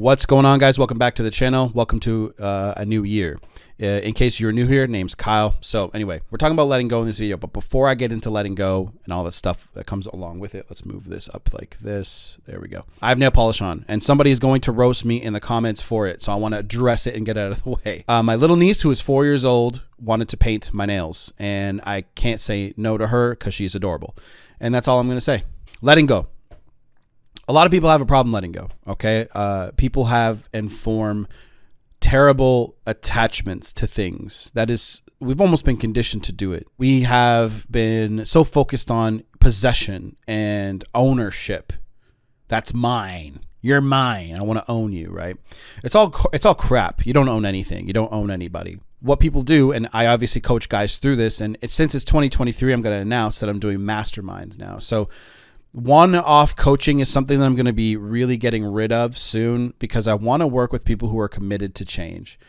What's going on, guys? Welcome back to the channel. Welcome to a new year. In case you're new here, name's Kyle. So anyway, we're talking about letting go in this video, but before I get into letting go and all that stuff that comes along with it, let's move this up like this. There we go. I have nail polish on, and somebody is going to roast me in the comments for it, so I want to address it and get it out of the way. My little niece, who is 4 years old, wanted to paint my nails, and I can't say no to her because she's adorable. And that's all I'm going to say. Letting go. A lot of people have a problem letting go, okay? People have and form terrible attachments to things. That is, we've almost been conditioned to do it. We have been so focused on possession and ownership. That's mine. You're mine. I want to own you, right? It's all crap. You don't own anything. You don't own anybody. What people do, and I obviously coach guys through this, and since it's 2023, I'm going to announce that I'm doing masterminds now. So one-off coaching is something that I'm going to be really getting rid of soon because I want to work with people who are committed to change.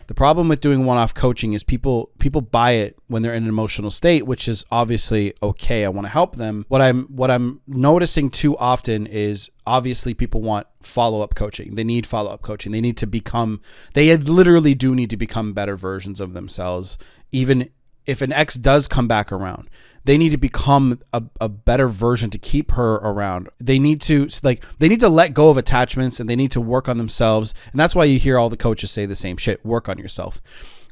The problem with doing one-off coaching is people buy it when they're in an emotional state, which is obviously okay. I want to help them. What I'm noticing too often is obviously people want follow-up coaching. They need follow-up coaching. They literally do need to become better versions of themselves. Even if an ex does come back around, they need to become a better version to keep her around. They need to let go of attachments, and they need to work on themselves. And that's why you hear all the coaches say the same shit, work on yourself.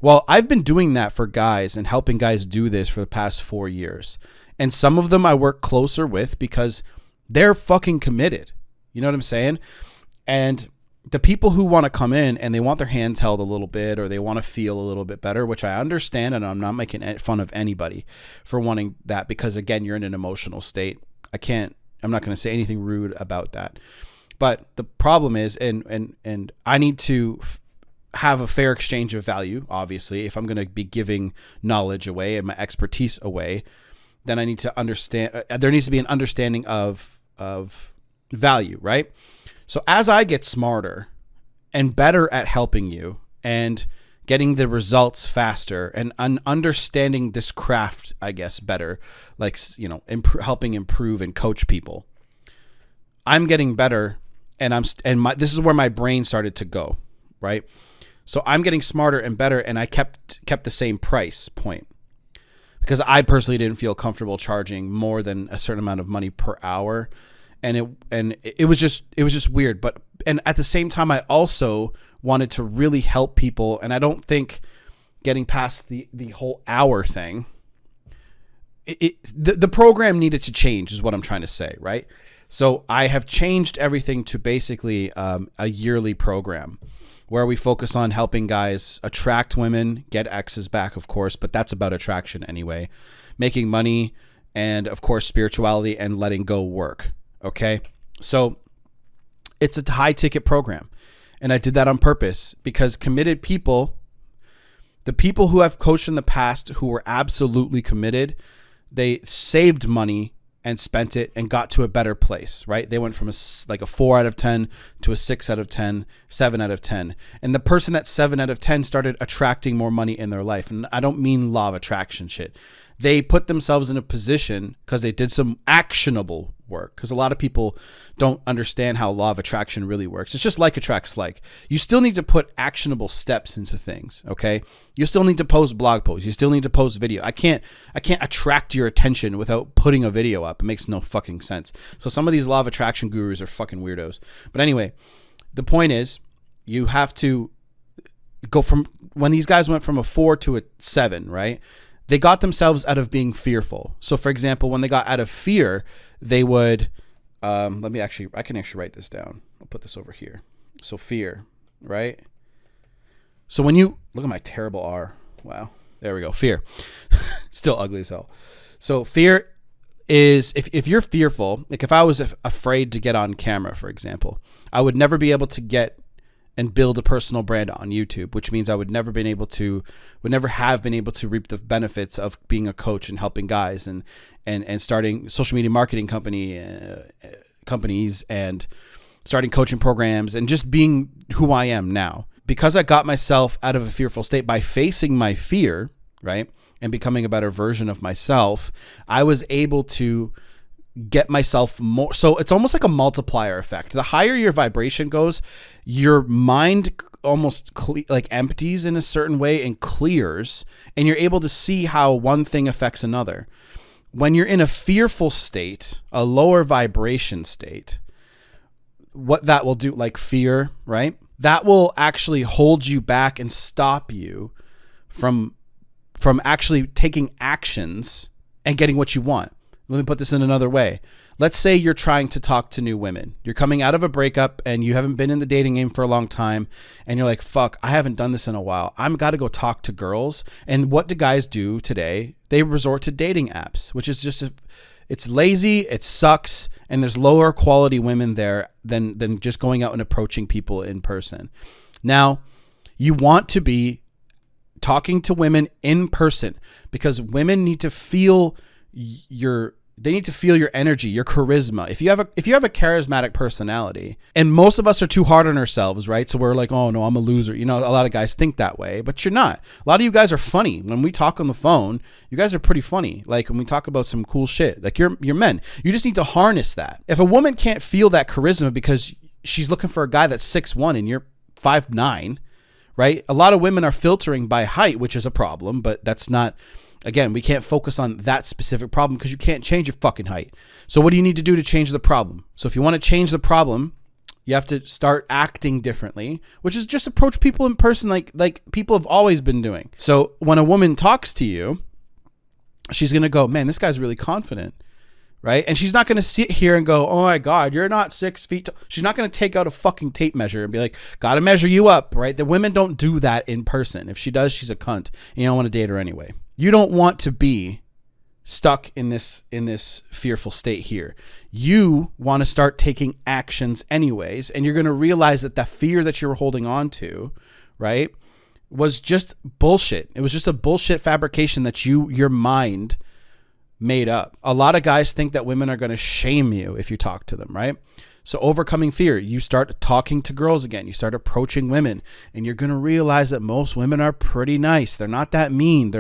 Well, I've been doing that for guys and helping guys do this for the past 4 years. And some of them I work closer with because they're fucking committed. You know what I'm saying? And the people who want to come in and they want their hands held a little bit, or they want to feel a little bit better, which I understand, and I'm not making fun of anybody for wanting that, because again, you're in an emotional state. I'm not going to say anything rude about that. But the problem is, and I need to have a fair exchange of value, obviously. If I'm going to be giving knowledge away and my expertise away, then I need to understand, there needs to be an understanding of value, right? So as I get smarter and better at helping you and getting the results faster and understanding this craft, I guess, better, like, you know, helping improve and coach people, I'm getting better, and this is where my brain started to go, right? So I'm getting smarter and better, and I kept the same price point because I personally didn't feel comfortable charging more than a certain amount of money per hour. And it was just weird, but at the same time, I also wanted to really help people, and I don't think getting past the whole hour thing, the program needed to change, is what I'm trying to say, right? So I have changed everything to basically a yearly program where we focus on helping guys attract women, get exes back, of course, but that's about attraction anyway, making money, and of course spirituality and letting go work. Okay, so it's a high ticket program, and I did that on purpose because committed people, the people who I've coached in the past who were absolutely committed, they saved money and spent it and got to a better place, right? They went from a 4 out of 10 to a 6 out of 10, 7 out of 10. And the person that's 7 out of 10 started attracting more money in their life. And I don't mean law of attraction shit. They put themselves in a position because they did some actionable work, because a lot of people don't understand how law of attraction really works. It's just like attracts like. You still need to put actionable steps into things, okay? You still need to post blog posts. You still need to post video. I can't attract your attention without putting a video up. It makes no fucking sense. So some of these law of attraction gurus are fucking weirdos. But anyway, the point is, you have to go from, when these guys went from a 4 to a 7, right? They got themselves out of being fearful. So for example, when they got out of fear, they would, I can actually write this down. I'll put this over here. So fear, right? So when you, look at my terrible R. Wow. There we go. Fear. Still ugly as hell. So fear is, if you're fearful, like if I was afraid to get on camera, for example, I would never be able to get and build a personal brand on YouTube, which means I would never have been able to reap the benefits of being a coach and helping guys and starting social media marketing companies and starting coaching programs and just being who I am now. Because I got myself out of a fearful state by facing my fear, right, and becoming a better version of myself, I was able to get myself more. So it's almost like a multiplier effect. The higher your vibration goes, your mind almost like empties in a certain way and clears, and you're able to see how one thing affects another. When you're in a fearful state, a lower vibration state, what that will do, like fear, right? That will actually hold you back and stop you from actually taking actions and getting what you want. Let me put this in another way. Let's say you're trying to talk to new women. You're coming out of a breakup and you haven't been in the dating game for a long time. And you're like, fuck, I haven't done this in a while. I'm got to go talk to girls. And what do guys do today? They resort to dating apps, which is just, it's lazy. It sucks. And there's lower quality women there than just going out and approaching people in person. Now, you want to be talking to women in person because women need to feel your energy, your charisma. If you have a charismatic personality, and most of us are too hard on ourselves, right? So we're like, oh no, I'm a loser. You know, a lot of guys think that way, but you're not. A lot of you guys are funny. When we talk on the phone, you guys are pretty funny. Like when we talk about some cool shit, like you're men. You just need to harness that. If a woman can't feel that charisma because she's looking for a guy that's 6'1" and you're 5'9", right? A lot of women are filtering by height, which is a problem, but that's not. Again, we can't focus on that specific problem because you can't change your fucking height. So what do you need to do to change the problem? So if you want to change the problem, you have to start acting differently, which is just approach people in person like people have always been doing. So when a woman talks to you, she's going to go, man, this guy's really confident, right? And she's not going to sit here and go, oh my God, you're not 6 feet tall. She's not going to take out a fucking tape measure and be like, got to measure you up, right? The women don't do that in person. If she does, she's a cunt and you don't want to date her anyway. You don't want to be stuck in this fearful state here. You want to start taking actions anyways, and you're going to realize that the fear that you're holding on to, right, was just bullshit. It was just a bullshit fabrication that your mind made up. A lot of guys think that women are going to shame you if you talk to them, right? So overcoming fear, you start talking to girls again. You start approaching women, and you're going to realize that most women are pretty nice. They're not that mean.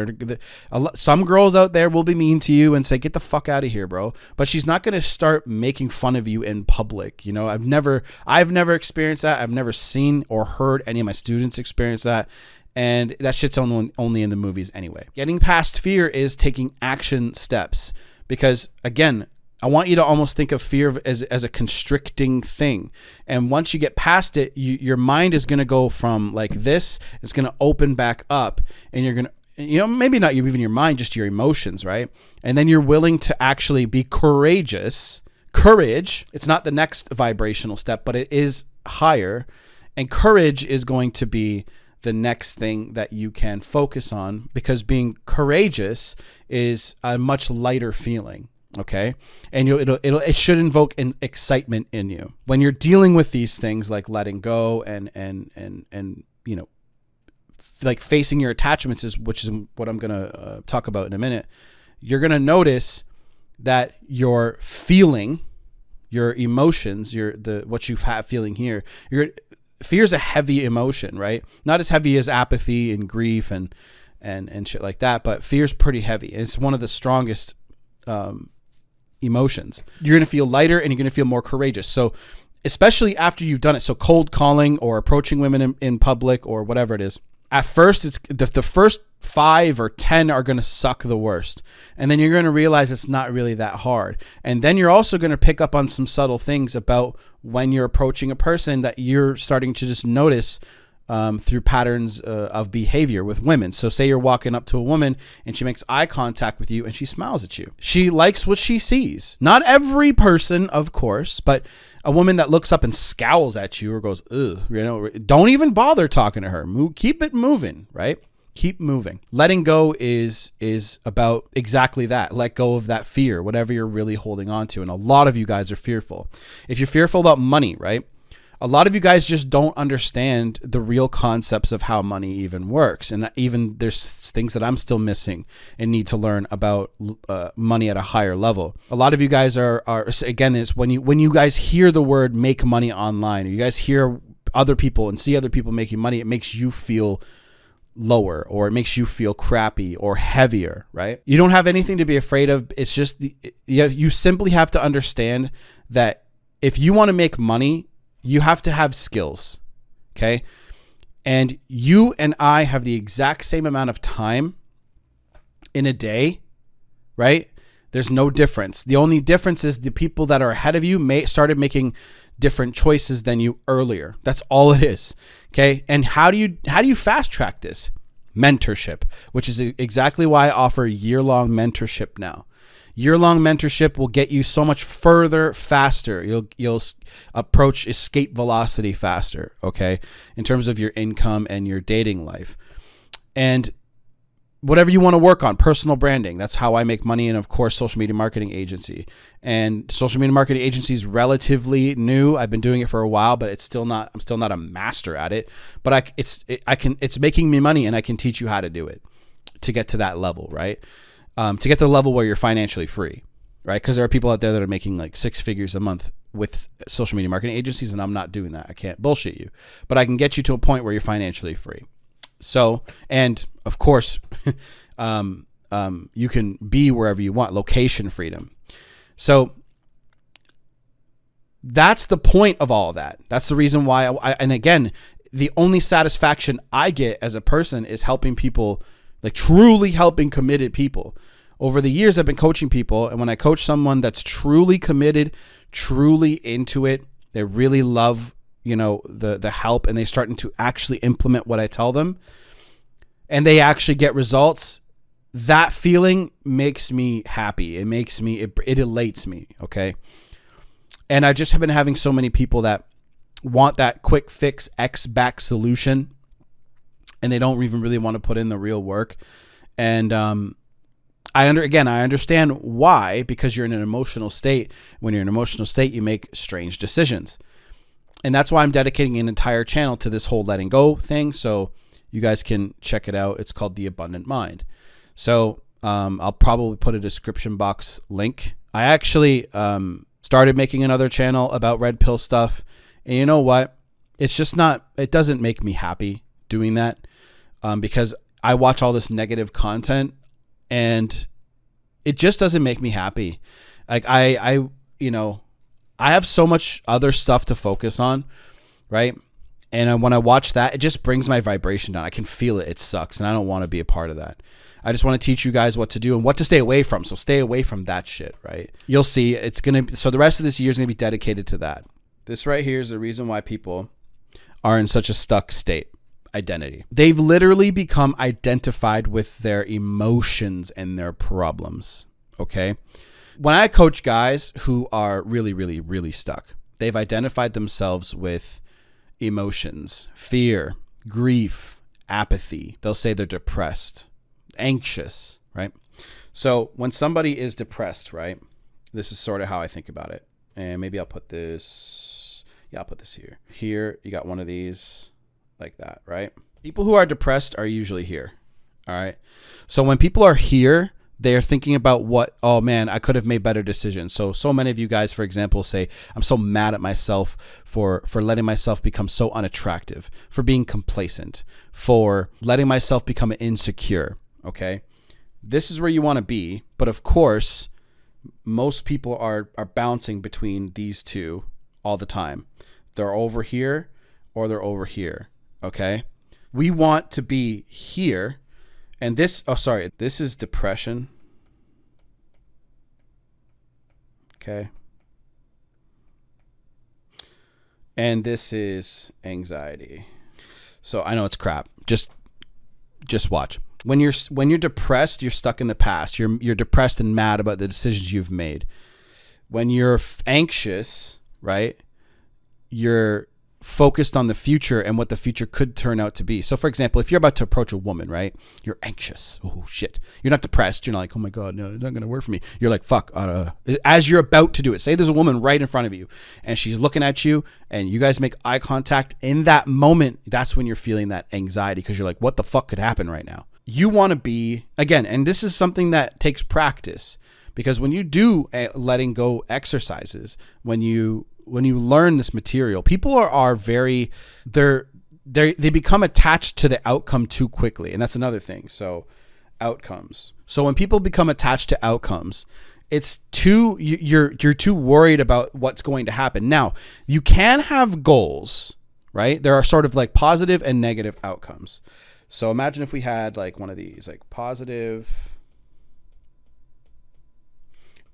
Some girls out there will be mean to you and say, get the fuck out of here, bro. But she's not going to start making fun of you in public. You know, I've never experienced that. I've never seen or heard any of my students experience that. And that shit's only in the movies anyway. Getting past fear is taking action steps because, again, I want you to almost think of fear as a constricting thing. And once you get past it, your mind is going to go from like this. It's going to open back up and you're going to, maybe not even your mind, just your emotions, right? And then you're willing to actually be courageous. Courage, it's not the next vibrational step, but it is higher. And courage is going to be the next thing that you can focus on because being courageous is a much lighter feeling. Okay. And it should invoke an excitement in you when you're dealing with these things like letting go and like facing your attachments which is what I'm going to talk about in a minute. You're going to notice that your feeling, your emotions, what you have feeling here, fear is a heavy emotion, right? Not as heavy as apathy and grief and shit like that, but fear is pretty heavy. It's one of the strongest, emotions. You're going to feel lighter and you're going to feel more courageous. So especially after you've done it. So cold calling or approaching women in public or whatever it is. At first, it's the first 5 or 10 are going to suck the worst. And then you're going to realize it's not really that hard. And then you're also going to pick up on some subtle things about when you're approaching a person that you're starting to just notice through patterns of behavior with women. So say you're walking up to a woman and she makes eye contact with you and she smiles at you. She likes what she sees. Not every person, of course, but a woman that looks up and scowls at you or goes, ugh, don't even bother talking to her. Keep it moving, right? Keep moving. Letting go is about exactly that. Let go of that fear, whatever you're really holding on to. And a lot of you guys are fearful. If you're fearful about money, right? A lot of you guys just don't understand the real concepts of how money even works. And even there's things that I'm still missing and need to learn about money at a higher level. A lot of you guys are again, it's when you guys hear the word make money online, or you guys hear other people and see other people making money, it makes you feel lower, or it makes you feel crappy or heavier, right? You don't have anything to be afraid of. It's just you simply have to understand that if you want to make money, you have to have skills, okay? And you and I have the exact same amount of time in a day, right? There's no difference. The only difference is the people that are ahead of you started making different choices than you earlier. That's all it is. Okay. And how do you fast track this? Mentorship, which is exactly why I offer year-long mentorship now. Year-long mentorship will get you so much further faster. You'll approach escape velocity faster, okay, in terms of your income and your dating life. And whatever you want to work on, personal branding, that's how I make money. And of course, social media marketing agency. And social media marketing agency is relatively new. I've been doing it for a while, but I'm still not a master at it. But it's making me money, and I can teach you how to do it to get to that level, right? To get to the level where you're financially free, right? Because there are people out there that are making like 6 figures a month with social media marketing agencies, and I'm not doing that. I can't bullshit you, but I can get you to a point where you're financially free. So, and of course, you can be wherever you want, location freedom. So that's the point of all of that. That's the reason why and again, the only satisfaction I get as a person is helping people, like truly helping committed people. Over the years, I've been coaching people, and when I coach someone that's truly committed, truly into it, they really love, the help, and they starting to actually implement what I tell them, and they actually get results, that feeling makes me happy. It elates me. Okay. And I just have been having so many people that want that quick fix X-back solution, and they don't even really want to put in the real work. And, I understand why, because you're in an emotional state. When you're in an emotional state, you make strange decisions. And that's why I'm dedicating an entire channel to this whole letting go thing. So you guys can check it out. It's called The Abundant Mind. So I'll probably put a description box link. I actually started making another channel about red pill stuff. And you know what? It's just it doesn't make me happy doing that, because I watch all this negative content, and it just doesn't make me happy. Like I have so much other stuff to focus on, right? And when I watch that, it just brings my vibration down. I can feel it. It sucks, and I don't want to be a part of that. I just want to teach you guys what to do and what to stay away from. So stay away from that shit, right? You'll see so the rest of this year is going to be dedicated to that. This right here is the reason why people are in such a stuck state. Identity. They've literally become identified with their emotions and their problems. Okay. When I coach guys who are really, really, really stuck, they've identified themselves with emotions, fear, grief, apathy. They'll say they're depressed, anxious, right? So when somebody is depressed, right, this is sort of how I think about it. And maybe I'll put this. Yeah, I'll put this here. Here, you got one of these. Like that, right? People who are depressed are usually here. All right. So when people are here, they are thinking about oh man, I could have made better decisions. So many of you guys, for example, say, I'm so mad at myself for letting myself become so unattractive, for being complacent, for letting myself become insecure. Okay. This is where you want to be. But of course, most people are bouncing between these two all the time. They're over here or they're over here. Okay. We want to be here. And this is depression. Okay. And this is anxiety. So I know it's crap. Just watch. When you're depressed, you're stuck in the past. You're depressed and mad about the decisions you've made. When you're anxious, right? You're focused on the future and what the future could turn out to be. So for example, if you're about to approach a woman, right, you're anxious. Oh shit. You're not depressed. You're not like, oh my God, no, it's not going to work for me. You're like, fuck. As you're about to do it, say there's a woman right in front of you and she's looking at you and you guys make eye contact. In that moment, that's when you're feeling that anxiety, because you're like, what the fuck could happen right now? You want to be, again, and this is something that takes practice, because when you do letting go exercises, when you learn this material, people are very, they become attached to the outcome too quickly. And that's another thing. So outcomes. So when people become attached to outcomes, it's you're too worried about what's going to happen. Now, you can have goals, right? There are sort of like positive and negative outcomes. So imagine if we had like one of these, like positive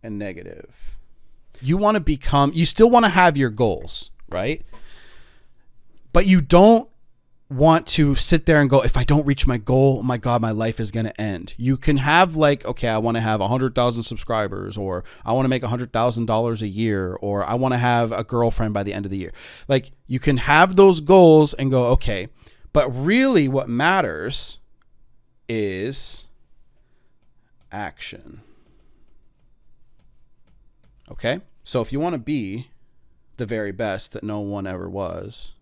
and negative. You still want to have your goals, right? But you don't want to sit there and go, if I don't reach my goal, oh my God, my life is going to end. You can have like, okay, I want to have 100,000 subscribers, or I want to make $100,000 a year, or I want to have a girlfriend by the end of the year. Like, you can have those goals and go, okay, but really what matters is action. Okay? So if you want to be the very best that no one ever was,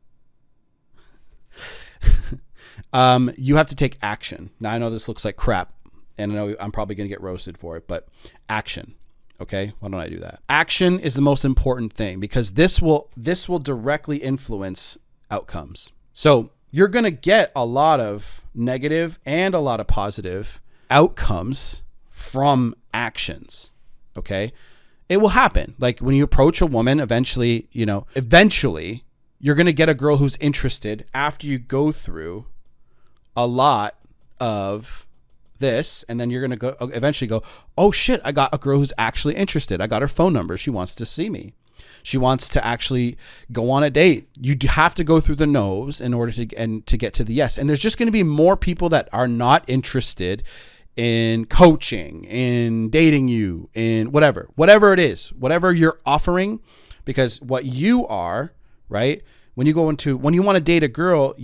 you have to take action. Now, I know this looks like crap, and I know I'm probably going to get roasted for it, but action. Okay? Why don't I do that? Action is the most important thing, because this will directly influence outcomes. So you're going to get a lot of negative and a lot of positive outcomes from actions. Okay? It will happen. Like when you approach a woman, eventually you're going to get a girl who's interested after you go through a lot of this. And then you're going to eventually go, oh shit, I got a girl who's actually interested. I got her phone number. She wants to see me. She wants to actually go on a date. You have to go through the no's in order to get to the yes. And there's just going to be more people that are not interested in coaching, in dating you, in whatever it is, whatever you're offering, because what you are, right? When you want to date a girl,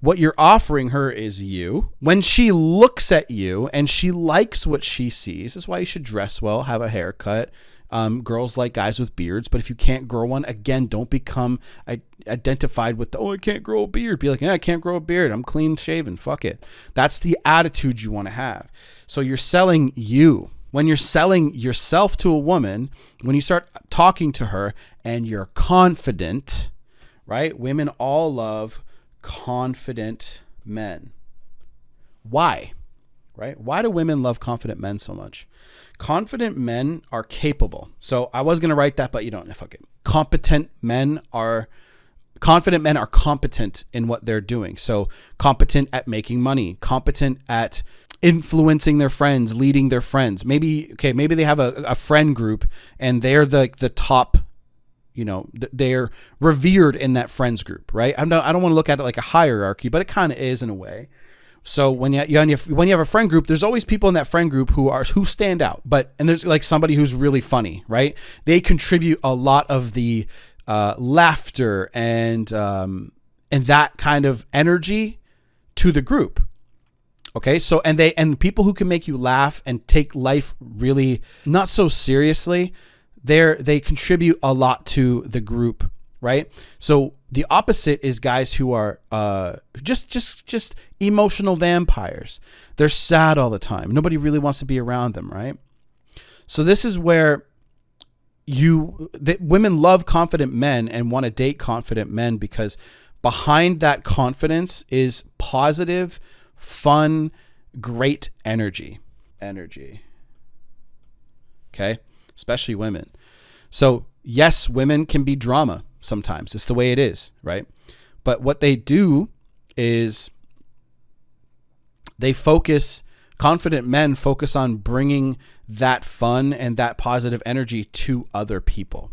what you're offering her is you. When she looks at you and she likes what she sees, that's why you should dress well, have a haircut. Girls like guys with beards, but if you can't grow one, again, don't become identified with I can't grow a beard. Be like, I can't grow a beard. I'm clean shaven. Fuck it. That's the attitude you want to have. So you're selling you. When you're selling yourself to a woman, when you start talking to her and you're confident, right? Women all love confident men. Why? Right? Why do women love confident men so much? Confident men are capable. So I was going to write that, but you don't. Fuck it. Confident men are competent in what they're doing. So competent at making money, competent at influencing their friends, leading their friends. Maybe they have a friend group and they're the top, they're revered in that friends group, right? I don't want to look at it like a hierarchy, but it kind of is in a way. So when you have a friend group, there's always people in that friend group who stand out. And there's like somebody who's really funny, right? They contribute a lot of the laughter and that kind of energy to the group. Okay, so and people who can make you laugh and take life really not so seriously, they contribute a lot to the group, right? So the opposite is guys who are just emotional vampires. They're sad all the time. Nobody really wants to be around them, right? So this is where women love confident men and want to date confident men, because behind that confidence is positive, fun, great energy. Okay? Especially women. So yes, women can be drama sometimes. It's the way it is, right? But what they do is confident men focus on bringing that fun and that positive energy to other people.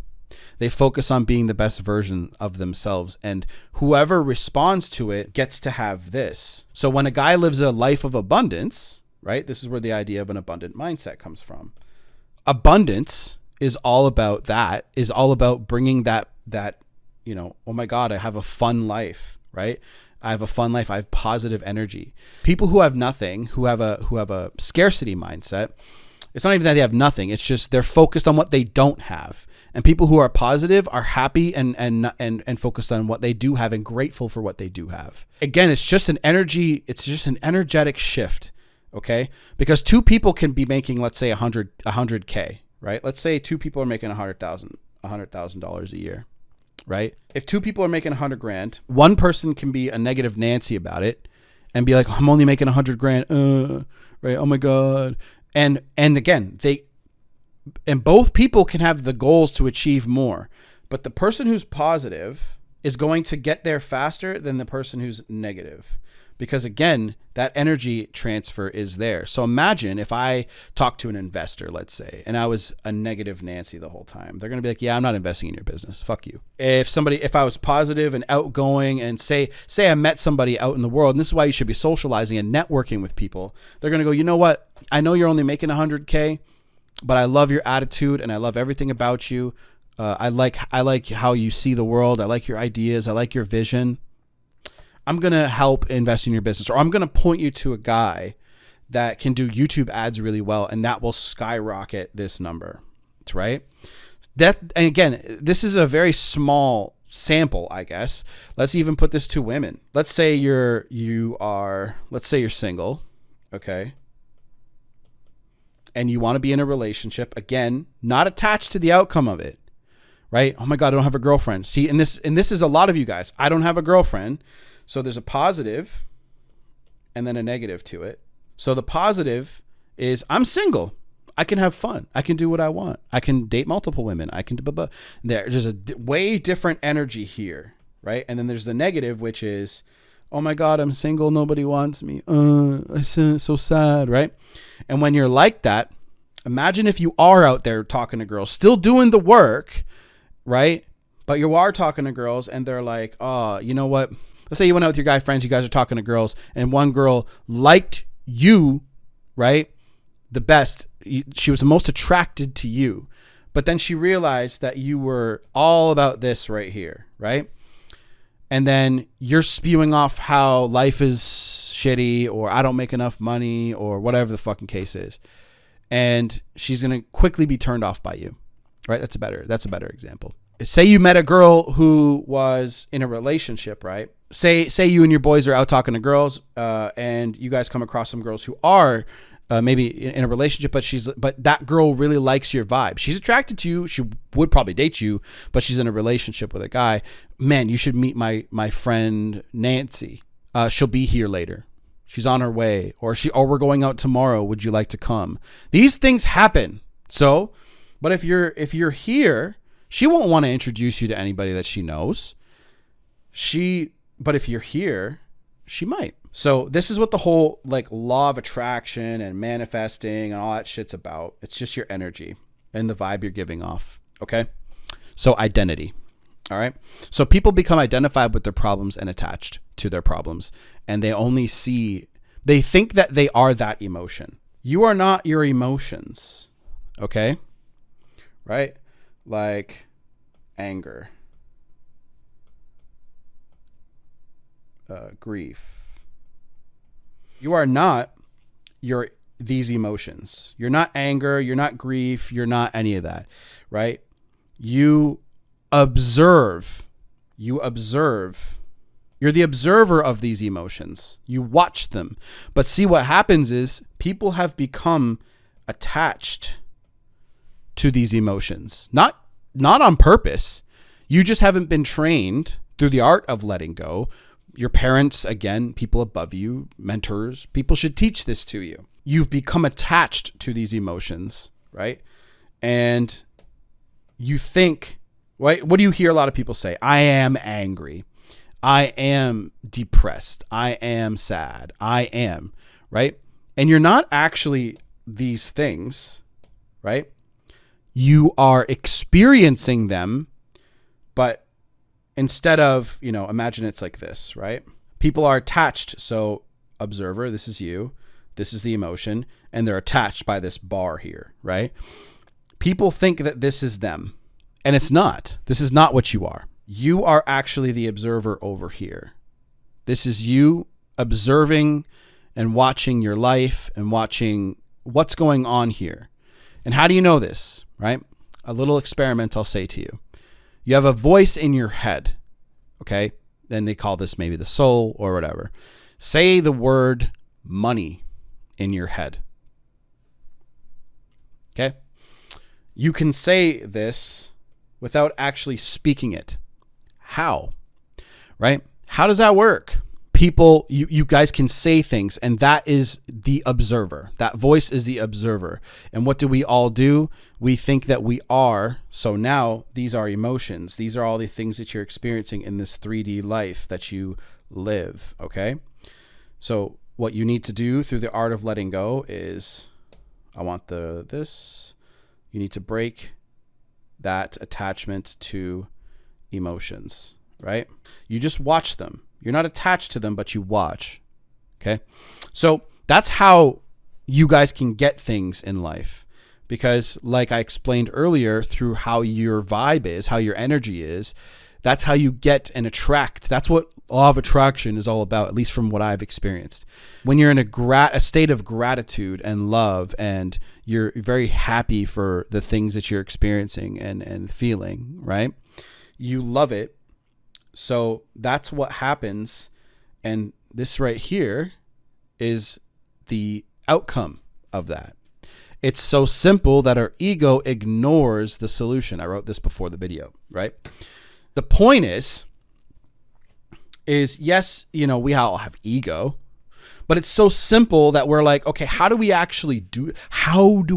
They focus on being the best version of themselves, and whoever responds to it gets to have this. So when a guy lives a life of abundance, right? This is where the idea of an abundant mindset comes from. Abundance is all about that, is all about bringing that, oh my God, I have a fun life, right? I have a fun life. I have positive energy. People who have nothing, who have a scarcity mindset, it's not even that they have nothing. It's just they're focused on what they don't have. And people who are positive are happy and focused on what they do have and grateful for what they do have. Again, it's just an energetic shift, okay? Because two people can be making, let's say, $100K, right? Let's say two people are making $100,000 a year. right? If two people are making 100 grand, one person can be a negative Nancy about it and be like, I'm only making 100 grand. Right. Oh my God. And again, both people can have the goals to achieve more, but the person who's positive is going to get there faster than the person who's negative. Because again, that energy transfer is there. So imagine if I talk to an investor, let's say, and I was a negative Nancy the whole time. They're going to be like, yeah, I'm not investing in your business. Fuck you. If I was positive and outgoing and say I met somebody out in the world, and this is why you should be socializing and networking with people. They're going to go, you know what? I know you're only making 100K, but I love your attitude and I love everything about you. I like how you see the world. I like your ideas. I like your vision. I'm going to help invest in your business, or I'm going to point you to a guy that can do YouTube ads really well, and that will skyrocket this number. That's right. And again, this is a very small sample, I guess. Let's even put this to women. Let's say you're single, okay? And you want to be in a relationship, again, not attached to the outcome of it, right? Oh my God, I don't have a girlfriend. See, and this is a lot of you guys. I don't have a girlfriend. So there's a positive and then a negative to it. So the positive is I'm single. I can have fun. I can do what I want. I can date multiple women. I can do there's a way different energy here, right? And then there's the negative, which is, oh my God, I'm single. Nobody wants me. I'm so sad, right? And when you're like that, imagine if you are out there talking to girls, still doing the work, right? But you are talking to girls and they're like, oh, you know what? Let's say you went out with your guy friends, you guys are talking to girls, and one girl liked you, right? The best. She was the most attracted to you. But then she realized that you were all about this right here, right? And then you're spewing off how life is shitty, or I don't make enough money, or whatever the fucking case is. And she's going to quickly be turned off by you, right? That's a better example. Say you met a girl who was in a relationship, right? Say you and your boys are out talking to girls, and you guys come across some girls who are maybe in a relationship, but that girl really likes your vibe. She's attracted to you. She would probably date you, but she's in a relationship with a guy. Man, you should meet my friend Nancy. She'll be here later. She's on her way, or we're going out tomorrow. Would you like to come? These things happen. So, but if you're here, she won't want to introduce you to anybody that she knows. But if you're here, she might. So this is what the whole like law of attraction and manifesting and all that shit's about. It's just your energy and the vibe you're giving off. Okay. So identity. All right. So people become identified with their problems and attached to their problems. And they think that they are that emotion. You are not your emotions. Okay. Right. Like anger, grief. You are not these emotions. You're not anger. You're not grief. You're not any of that, right? You observe. You're the observer of these emotions. You watch them. But see, what happens is people have become attached to these emotions. Not on purpose. You just haven't been trained through the art of letting go. Your parents, again, people above you, mentors, people should teach this to you. You've become attached to these emotions, right? And you think, right? What do you hear a lot of people say? I am angry. I am depressed. I am sad. I am, right? And you're not actually these things, right? You are experiencing them, but instead of, imagine it's like this, right? People are attached. So observer, this is you, this is the emotion, and they're attached by this bar here, right? People think that this is them, and it's not. This is not what you are. You are actually the observer over here. This is you observing and watching your life and watching what's going on here. And how do you know this, right? A little experiment I'll say to you. You have a voice in your head, okay? Then they call this maybe the soul or whatever. Say the word money in your head, okay? You can say this without actually speaking it. How, right? How does that work? People, you guys can say things, and that is the observer. That voice is the observer. And what do we all do? We think that we are. So now these are emotions. These are all the things that you're experiencing in this 3D life that you live. Okay. So what you need to do through the art of letting go is, I want this. You need to break that attachment to emotions, right? You just watch them. You're not attached to them, but you watch. Okay. So that's how you guys can get things in life. Because like I explained earlier, through how your vibe is, how your energy is, that's how you get and attract. That's what law of attraction is all about, at least from what I've experienced. When you're in a state of gratitude and love, and you're very happy for the things that you're experiencing and feeling, right? You love it. So that's what happens. And this right here is the outcome of that. It's so simple that our ego ignores the solution. I wrote this before the video, right? The point is yes, we all have ego, but it's so simple that we're like, okay, how do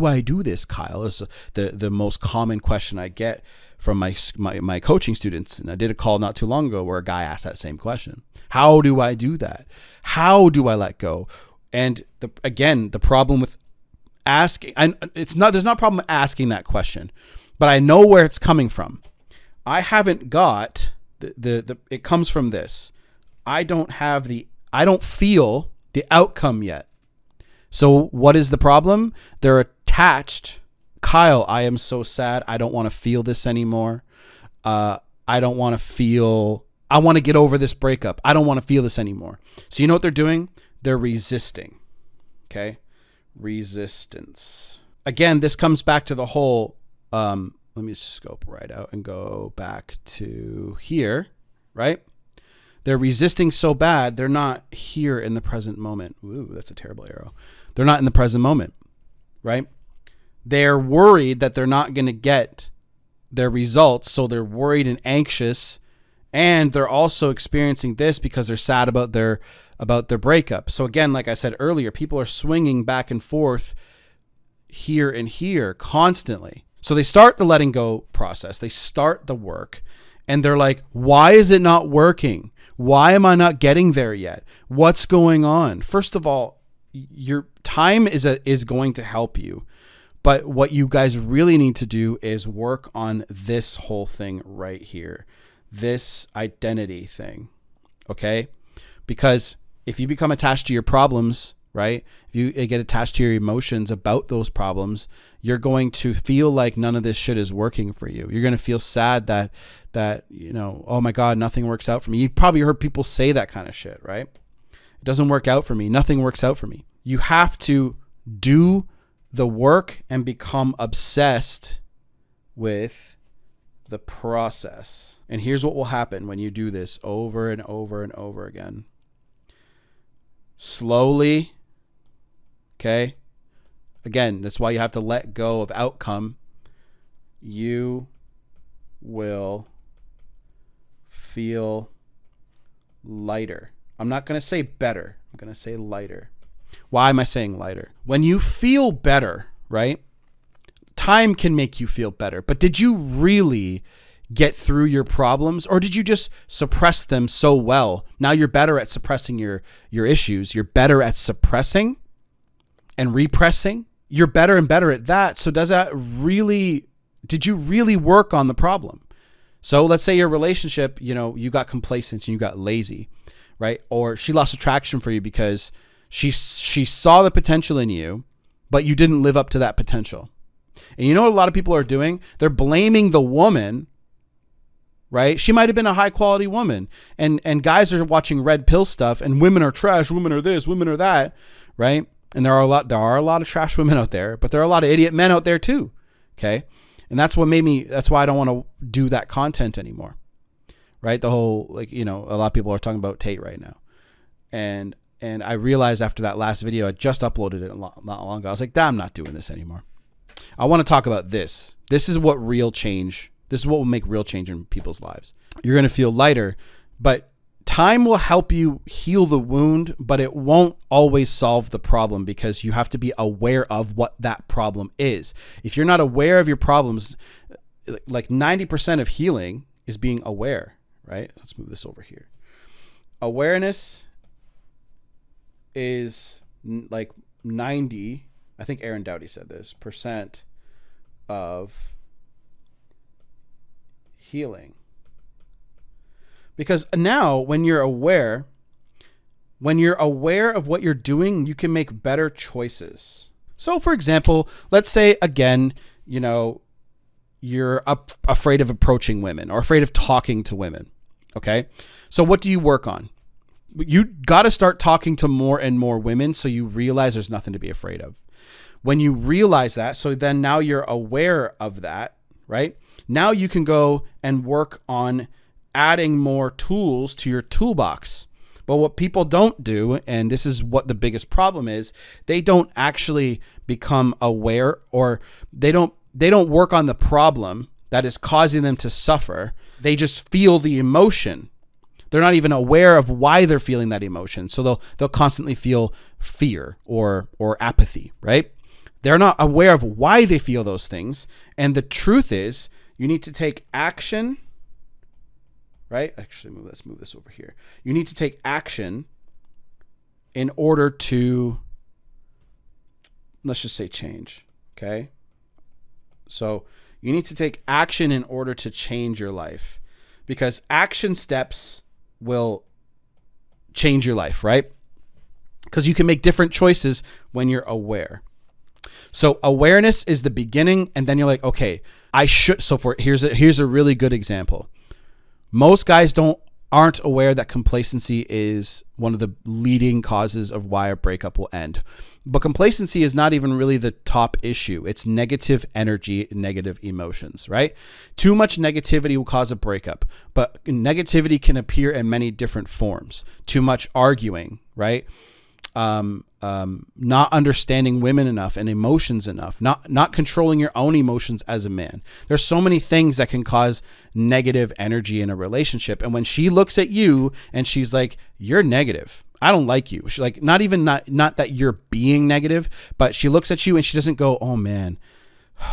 I do this, Kyle? Is the most common question I get from my coaching students. And I did a call not too long ago where a guy asked that same question. How do I do that? How do I let go? And the problem with asking, there's not a problem asking that question, but I know where it's coming from. I haven't got it comes from this. I don't feel the outcome yet. So what is the problem? They're attached. Kyle, I am so sad. I don't want to feel this anymore. I want to get over this breakup. I don't want to feel this anymore. So you know what they're doing? They're resisting. Okay. Resistance. Again, this comes back to the whole, let me scope right out and go back to here, right? They're resisting so bad, they're not here in the present moment. Ooh, that's a terrible arrow. They're not in the present moment, right? They're worried that they're not going to get their results, so they're worried and anxious, and they're also experiencing this because they're sad about their breakup. So again, like I said earlier, people are swinging back and forth here and here constantly. So they start the letting go process. They start the work, and they're like, why is it not working? Why am I not getting there yet? What's going on? First of all, your time is going to help you. But what you guys really need to do is work on this whole thing right here, this identity thing, okay? Because if you become attached to your problems, right? If you get attached to your emotions about those problems, you're going to feel like none of this shit is working for you. You're going to feel sad that oh my God, nothing works out for me. You've probably heard people say that kind of shit, right? It doesn't work out for me. Nothing works out for me. You have to do the work and become obsessed with the process. And here's what will happen when you do this over and over and over again. Slowly, okay? Again, that's why you have to let go of outcome. You will feel lighter. I'm not going to say better. I'm going to say lighter. Why am I saying lighter? When you feel better, right? Time can make you feel better. But did you really get through your problems, or did you just suppress them so well? Now you're better at suppressing your issues. You're better at suppressing and repressing. You're better and better at that. So did you really work on the problem? So let's say your relationship, you got complacent and you got lazy, right? Or she lost attraction for you because she saw the potential in you, but you didn't live up to that potential. And you know what a lot of people are doing? They're blaming the woman, right? She might have been a high quality woman, and guys are watching red pill stuff, and women are trash, women are this, women are that, right? And there are a lot of trash women out there, but there are a lot of idiot men out there too. Okay. And that's why I don't want to do that content anymore. Right. The whole, a lot of people are talking about Tate right now. And I realized after that last video, I just uploaded it not long ago. I was like, I'm not doing this anymore. I want to talk about this. This is what real change This is what will make real change in people's lives. You're going to feel lighter, but time will help you heal the wound, but it won't always solve the problem because you have to be aware of what that problem is. If you're not aware of your problems, like 90% of healing is being aware, right? Let's move this over here. Awareness is like 90, I think Aaron Doughty said this, percent of healing. Because now when you're aware of what you're doing, you can make better choices. So for example, let's say again, you're afraid of approaching women or afraid of talking to women. Okay. So what do you work on? You got to start talking to more and more women so you realize there's nothing to be afraid of. When you realize that, so then now you're aware of that, right? Now you can go and work on adding more tools to your toolbox. But what people don't do, and this is what the biggest problem is, they don't actually become aware, or they don't work on the problem that is causing them to suffer. They just feel the emotion. They're not even aware of why they're feeling that emotion. So they'll constantly feel fear or apathy, right? They're not aware of why they feel those things. And the truth is, you need to take action, right? Actually, let's move this over here. You need to take action in order to, let's just say, change, okay? So you need to take action in order to change your life, because action steps will change your life, right? Because you can make different choices when you're aware. So awareness is the beginning, and then you're like, okay, here's a really good example. Most guys aren't aware that complacency is one of the leading causes of why a breakup will end. But complacency is not even really the top issue. It's negative energy, negative emotions, right? Too much negativity will cause a breakup, but negativity can appear in many different forms. Too much arguing, right? Not understanding women enough and emotions enough, not controlling your own emotions as a man. There's so many things that can cause negative energy in a relationship. And when she looks at you and she's like, you're negative, I don't like you. She's like, not that you're being negative, but she looks at you and she doesn't go, oh man,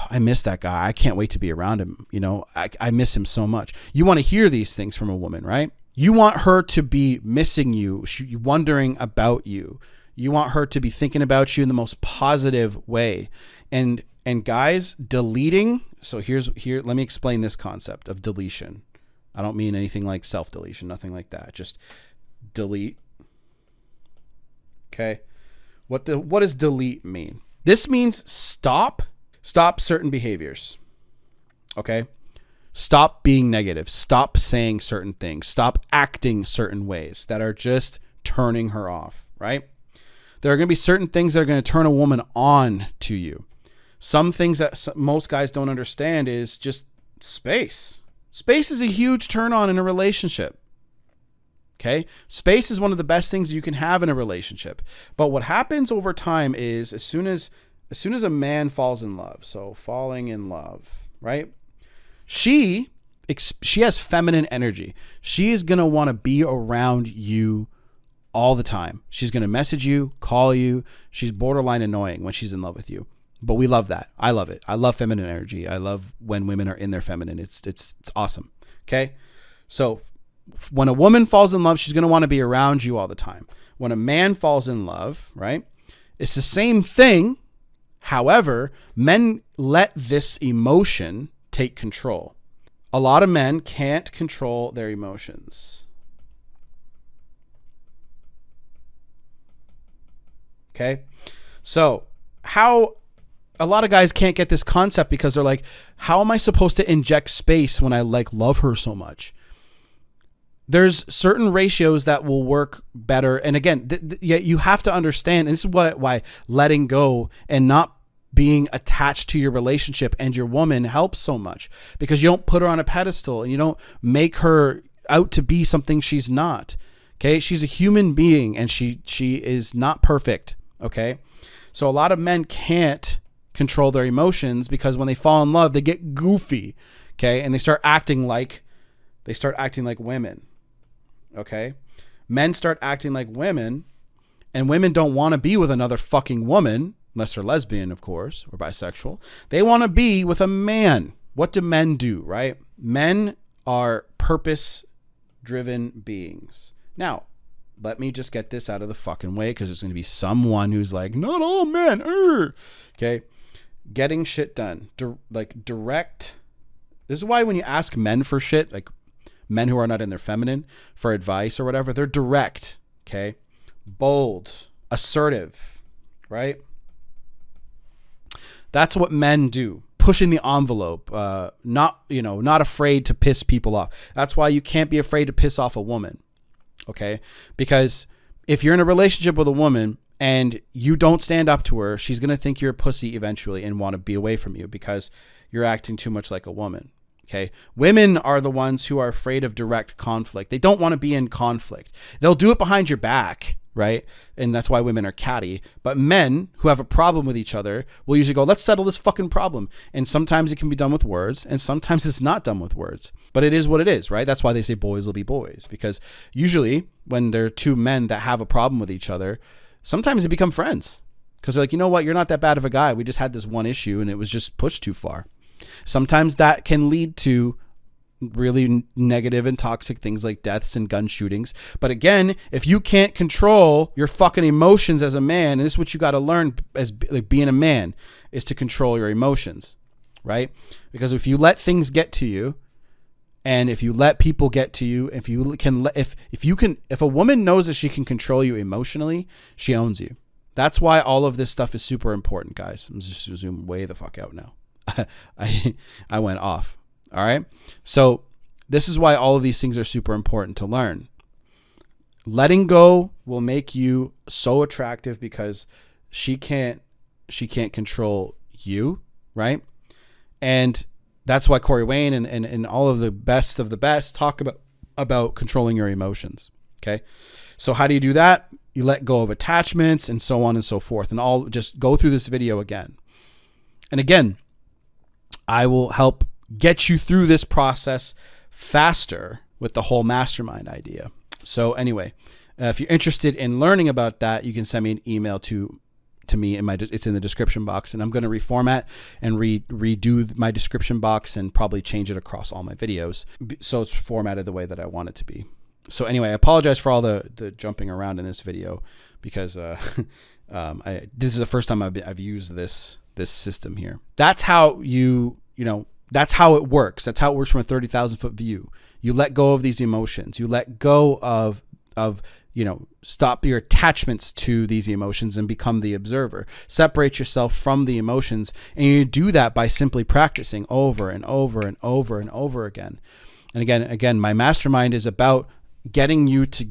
I miss that guy. I can't wait to be around him. I miss him so much. You want to hear these things from a woman, right? You want her to be missing you, wondering about you. You want her to be thinking about you in the most positive way. And guys, deleting. So here, let me explain this concept of deletion. I don't mean anything like self-deletion, nothing like that. Just delete. Okay. What does delete mean? This means stop certain behaviors. Okay. Stop being negative. Stop saying certain things. Stop acting certain ways that are just turning her off, right? There are going to be certain things that are going to turn a woman on to you. Some things that most guys don't understand is just space. Space is a huge turn on in a relationship. Okay? Space is one of the best things you can have in a relationship. But what happens over time is as soon as a man falls in love, so falling in love, right? She has feminine energy. She is going to want to be around you all the time. She's going to message you, call you. She's borderline annoying when she's in love with you. But we love that. I love it. I love feminine energy. I love when women are in their feminine. It's awesome. Okay? So when a woman falls in love, she's going to want to be around you all the time. When a man falls in love, right? It's the same thing. However, men let this emotion take control. A lot of men can't control their emotions. Okay? So how a lot of guys can't get this concept because they're like, how am I supposed to inject space when I love her so much? There's certain ratios that will work better. And again, you have to understand, and this is why letting go and not being attached to your relationship and your woman helps so much, because you don't put her on a pedestal and you don't make her out to be something she's not. Okay. She's a human being and she is not perfect. Okay. So a lot of men can't control their emotions because when they fall in love, they get goofy. Okay. And they start acting like women. Okay. Men start acting like women, and women don't want to be with another fucking woman, unless they're lesbian, of course, or bisexual. They want to be with a man. What do men do, right? Men are purpose-driven beings. Now, let me just get this out of the fucking way, because there's going to be someone who's like, not all men. Okay. Getting shit done. Direct. This is why when you ask men for shit, like men who are not in their feminine, for advice or whatever, they're direct. Okay. Bold, assertive, right? That's what men do. Pushing the envelope, not afraid to piss people off. That's why you can't be afraid to piss off a woman. Okay? Because if you're in a relationship with a woman and you don't stand up to her, she's going to think you're a pussy eventually and want to be away from you because you're acting too much like a woman. Okay. Women are the ones who are afraid of direct conflict. They don't want to be in conflict. They'll do it behind your back, right? And that's why women are catty. But men who have a problem with each other will usually go, let's settle this fucking problem. And sometimes it can be done with words, and sometimes it's not done with words. But it is what it is, right? That's why they say boys will be boys. Because usually when there are two men that have a problem with each other, sometimes they become friends. Because they're like, you know what? You're not that bad of a guy. We just had this one issue and it was just pushed too far. Sometimes that can lead to really negative and toxic things like deaths and gun shootings. But again, if you can't control your fucking emotions as a man, and this is what you got to learn as like being a man, is to control your emotions, right? Because if you let things get to you, and if you let people get to you, if a woman knows that she can control you emotionally, she owns you. That's why all of this stuff is super important, guys. I'm just gonna zoom way the fuck out now. I went off. All right. So this is why all of these things are super important to learn. Letting go will make you so attractive because she can't control you. Right. And that's why Corey Wayne and all of the best talk about controlling your emotions. Okay. So how do you do that? You let go of attachments and so on and so forth. And I'll just go through this video again. And again, I will help get you through this process faster with the whole mastermind idea. So anyway, if you're interested in learning about that, you can send me an email to me. It's in the description box, and I'm going to reformat and redo my description box and probably change it across all my videos so it's formatted the way that I want it to be. So anyway, I apologize for all the jumping around in this video because this is the first time I've used this system here. That's how that's how it works. That's how it works from a 30,000 foot view. You let go of these emotions. You let go of stop your attachments to these emotions and become the observer. Separate yourself from the emotions, and you do that by simply practicing over and over and over and over again. And again, my mastermind is about getting you to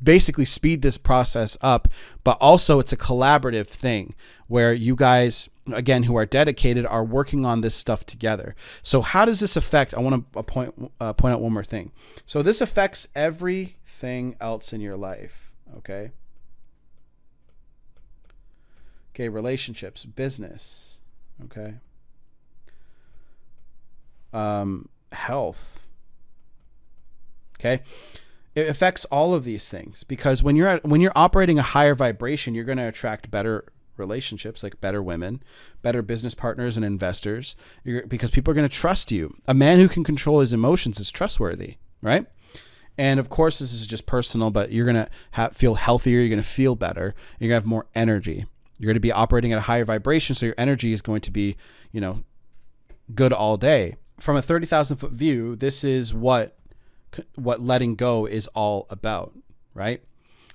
basically speed this process up, but also it's a collaborative thing where you guys, again, who are dedicated, are working on this stuff together. So how does this affect? I want to point out one more thing. So this affects everything else in your life. Okay. Relationships, business. Okay. Health. Okay. It affects all of these things because when you're operating a higher vibration, you're going to attract better relationships, like better women, better business partners and investors, because people are going to trust you. A man who can control his emotions is trustworthy, right? And of course, this is just personal, but you're going to feel healthier. You're going to feel better. You're going to have more energy. You're going to be operating at a higher vibration. So your energy is going to be, good all day. From a 30,000 foot view, this is what letting go is all about, right?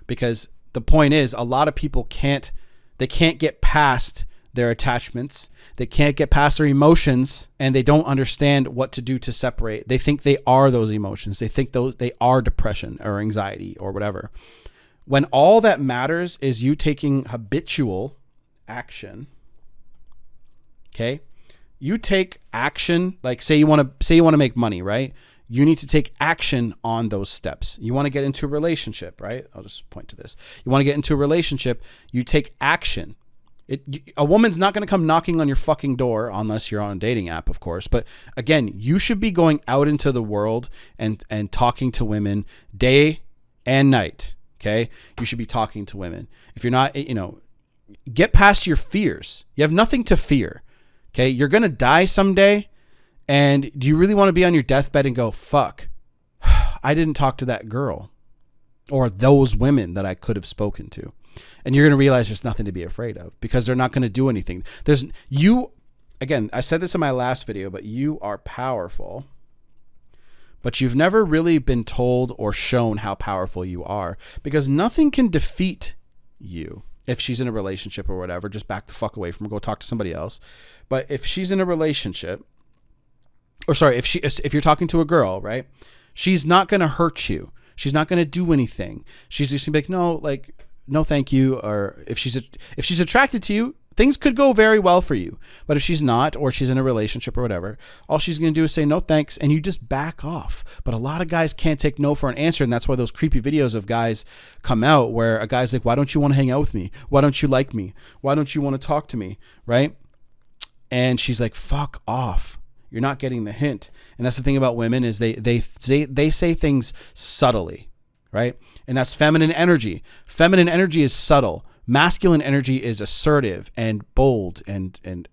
Because the point is, a lot of people can't get past their attachments. They can't get past their emotions, and they don't understand what to do to separate. They think they are those emotions. They think they are depression or anxiety or whatever. When all that matters is you taking habitual action. Okay? You take action, like say you want to make money, right? You need to take action on those steps. You want to get into a relationship, right? I'll just point to this. You want to get into a relationship, you take action. A woman's not going to come knocking on your fucking door unless you're on a dating app, of course. But again, you should be going out into the world and talking to women day and night. Okay. You should be talking to women. If you're not, get past your fears. You have nothing to fear. Okay. You're going to die someday. And do you really want to be on your deathbed and go, fuck, I didn't talk to that girl or those women that I could have spoken to? And you're going to realize there's nothing to be afraid of because they're not going to do anything. Again, I said this in my last video, but you are powerful, but you've never really been told or shown how powerful you are because nothing can defeat you. If she's in a relationship or whatever, just back the fuck away from her, go talk to somebody else. But if she's in a relationship, if you're talking to a girl, right, she's not going to hurt you. She's not going to do anything. She's just going to be like, no, thank you. Or if she's attracted to you, things could go very well for you. But if she's not, or she's in a relationship or whatever, all she's going to do is say no thanks, and you just back off. But a lot of guys can't take no for an answer, and that's why those creepy videos of guys come out where a guy's like, why don't you want to hang out with me? Why don't you like me? Why don't you want to talk to me? Right? And she's like, fuck off. You're not getting the hint. And that's the thing about women is they say things subtly, right? And that's feminine energy. Feminine energy is subtle. Masculine energy is assertive and bold and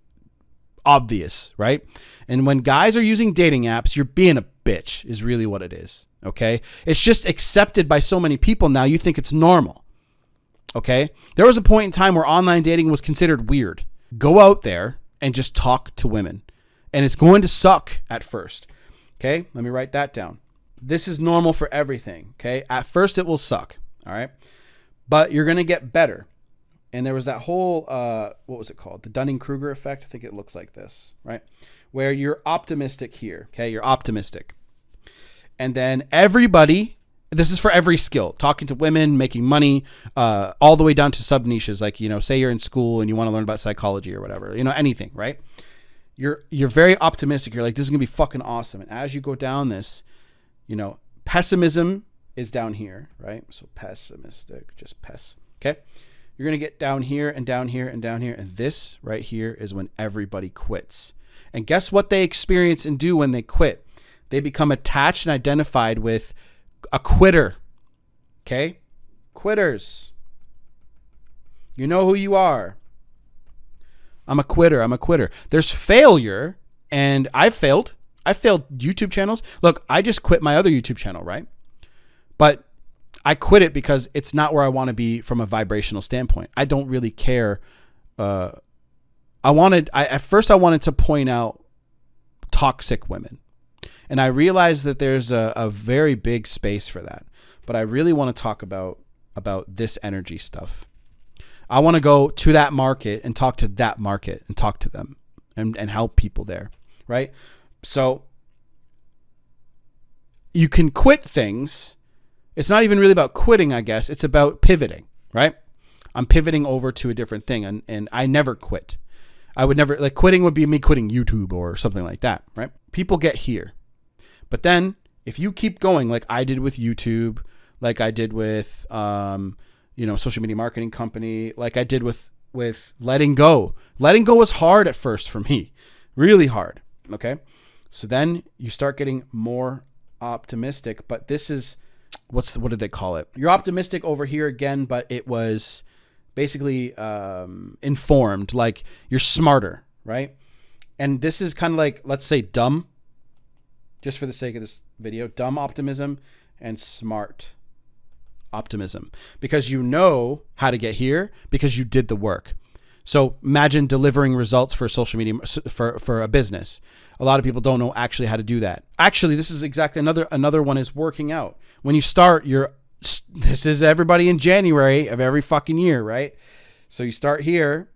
obvious, right? And when guys are using dating apps, you're being a bitch is really what it is, okay? It's just accepted by so many people now, you think it's normal, okay? There was a point in time where online dating was considered weird. Go out there and just talk to women. And it's going to suck at first, okay? Let me write that down. This is normal for everything, okay? At first it will suck, all right? But you're going to get better. And there was that whole, what was it called? The Dunning-Kruger effect. I think it looks like this, right? Where you're optimistic here, okay? You're optimistic. And then everybody, this is for every skill, talking to women, making money, all the way down to sub-niches. Like, say you're in school and you want to learn about psychology or whatever, anything, right? You're very optimistic. You're like, this is going to be fucking awesome. And as you go down this, pessimism is down here, right? So pessimistic, just okay? You're going to get down here and down here and down here. And this right here is when everybody quits. And guess what they experience and do when they quit? They become attached and identified with a quitter, okay? Quitters. You know who you are. I'm a quitter. There's failure, and I've failed. I failed YouTube channels. Look, I just quit my other YouTube channel, right? But I quit it because it's not where I want to be from a vibrational standpoint. I don't really care. At first I wanted to point out toxic women. And I realized that there's a very big space for that. But I really want to talk about this energy stuff. I want to go to that market and talk to that market and talk to them and help people there, right? So you can quit things. It's not even really about quitting, I guess. It's about pivoting, right? I'm pivoting over to a different thing, and I never quit. I would never, quitting would be me quitting YouTube or something like that, right? People get here. But then if you keep going like I did with YouTube, like I did with social media marketing company, like I did with letting go. Letting go was hard at first for me, really hard. Okay. So then you start getting more optimistic, but this is, what did they call it? You're optimistic over here again, but it was basically informed, like you're smarter, right? And this is kind of like, let's say dumb, just for the sake of this video, dumb optimism and smart optimism, because you know how to get here because you did the work. So imagine delivering results for social media, for a business. A lot of people don't know actually how to do that. Actually, this is exactly another one is working out. When you start, this is everybody in January of every fucking year, right? So you start here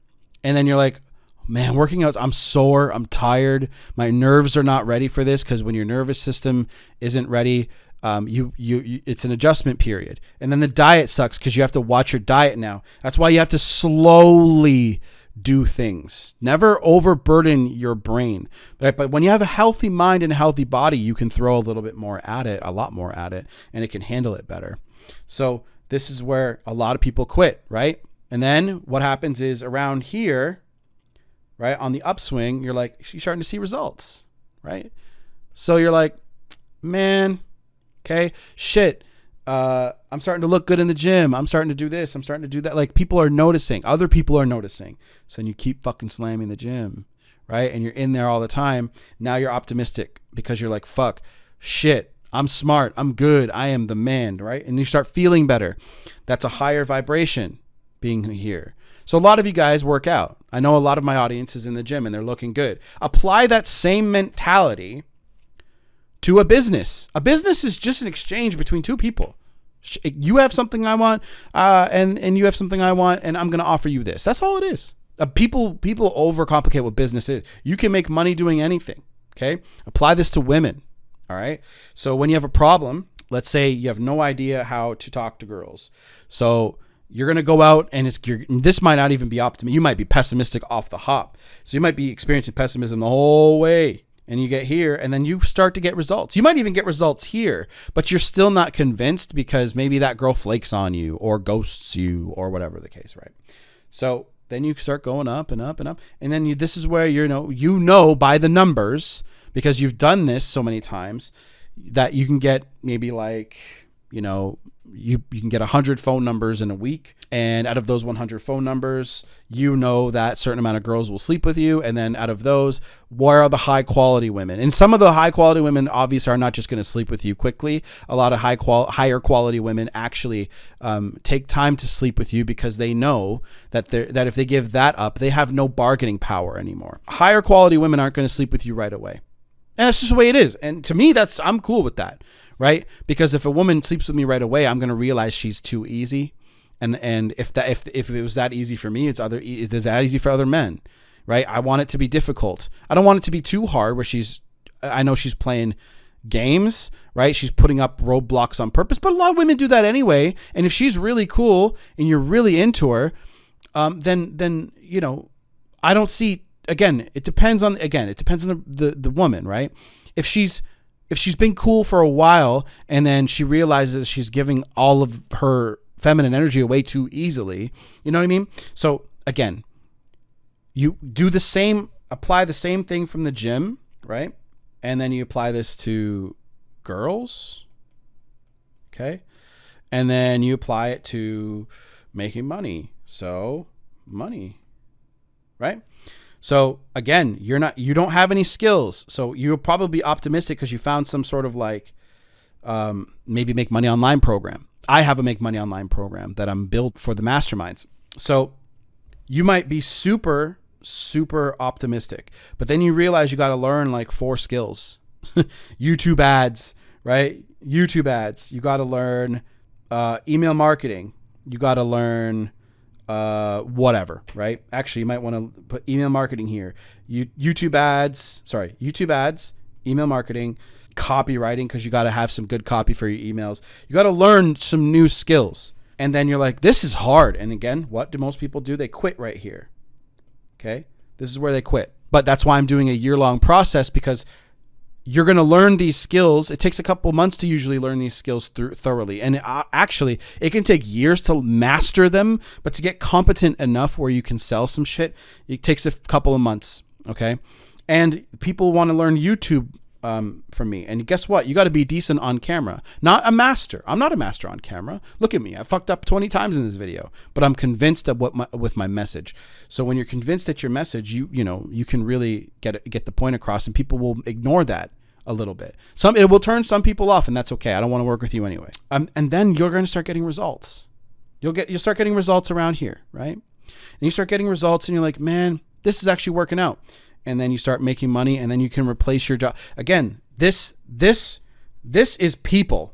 and then you're like, man, working out, I'm sore, I'm tired, my nerves are not ready for this, because when your nervous system isn't ready, it's an adjustment period. And then the diet sucks because you have to watch your diet now. That's why you have to slowly do things. Never overburden your brain. But when you have a healthy mind and a healthy body, you can throw a little bit more at it, a lot more at it, and it can handle it better. So this is where a lot of people quit, right? And then what happens is around here, right, on the upswing, you're starting to see results, right? So you're like, man, okay, shit. I'm starting to look good in the gym. I'm starting to do this. I'm starting to do that. Like, people are noticing. Other people are noticing. So then you keep fucking slamming the gym, right? And you're in there all the time. Now you're optimistic because you're like, fuck, shit, I'm smart. I'm good. I am the man, right? And you start feeling better. That's a higher vibration being here. So a lot of you guys work out. I know a lot of my audience is in the gym and they're looking good. Apply that same mentality to a business. A business is just an exchange between two people. You have something I want, and you have something I want, and I'm going to offer you this. That's all it is. People overcomplicate what business is. You can make money doing anything. Okay. Apply this to women. All right. So when you have a problem, let's say you have no idea how to talk to girls. So you're going to go out and this might not even be optimistic. You might be pessimistic off the hop. So you might be experiencing pessimism the whole way. And you get here and then you start to get results. You might even get results here, but you're still not convinced because maybe that girl flakes on you or ghosts you or whatever the case, right? So then you start going up and up and up. And then this is where you know by the numbers, because you've done this so many times, that you can get maybe like, you can get 100 phone numbers in a week. And out of those 100 phone numbers, that certain amount of girls will sleep with you. And then out of those, where are the high quality women? And some of the high quality women obviously are not just going to sleep with you quickly. A lot of higher quality women actually take time to sleep with you because they know that if they give that up, they have no bargaining power anymore. Higher quality women aren't going to sleep with you right away. And that's just the way it is. And to me, I'm cool with that. Right? Because if a woman sleeps with me right away, I'm going to realize she's too easy. And if it was that easy for me, it's that easy for other men, right? I want it to be difficult. I don't want it to be too hard where I know she's playing games, right? She's putting up roadblocks on purpose, but a lot of women do that anyway. And if she's really cool and you're really into her, then I don't see, it depends on the woman, right? If she's been cool for a while and then she realizes she's giving all of her feminine energy away too easily, you know what I mean? So again, you apply the same thing from the gym, right? And then you apply this to girls. Okay. And then you apply it to making money. So money, right? So again, you don't have any skills. So you'll probably be optimistic because you found some sort of maybe make money online program. I have a make money online program that I'm built for the masterminds. So you might be super, super optimistic, but then you realize you got to learn like 4 skills. YouTube ads, right? YouTube ads. You got to learn email marketing. You got to learn whatever, right? Actually, you might want to put email marketing here. YouTube ads, email marketing, copywriting, because you got to have some good copy for your emails. You got to learn some new skills. And then you're like, this is hard. And again, what do most people do? They quit right here. Okay. This is where they quit. But that's why I'm doing a year-long process, because you're going to learn these skills. It takes a couple months to usually learn these skills thoroughly. And actually, it can take years to master them, but to get competent enough where you can sell some shit, it takes a couple of months. Okay. And people want to learn YouTube from me. And guess what? You got to be decent on camera, not a master. I'm not a master on camera. Look at me. I fucked up 20 times in this video, but I'm convinced of with my message. So when you're convinced at your message, you can really get the point across, and people will ignore that a little bit. It will turn some people off, and that's okay. I don't want to work with you anyway. And then you're going to start getting results. You'll start getting results around here, right? And you start getting results, and you're like, man, this is actually working out. And then you start making money, and then you can replace your job. Again, this is people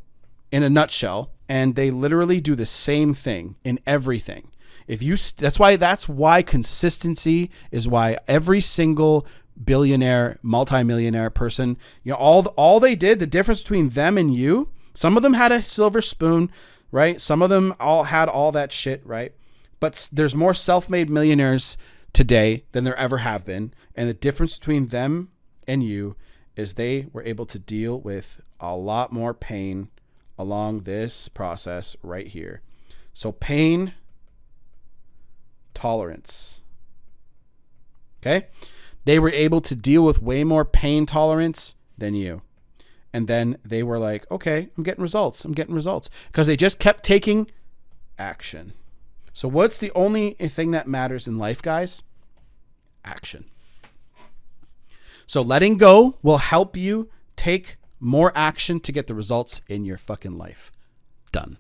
in a nutshell, and they literally do the same thing in everything. That's why consistency is why every single billionaire, multimillionaire person, all they did, the difference between them and you, some of them had a silver spoon, right? Some of them all had all that shit, right? But there's more self-made millionaires today than there ever have been. And the difference between them and you is they were able to deal with a lot more pain along this process right here. So pain tolerance. Okay? They were able to deal with way more pain tolerance than you. And then they were like, okay, I'm getting results. Because they just kept taking action. So what's the only thing that matters in life, guys? Action. So letting go will help you take more action to get the results in your fucking life. Done.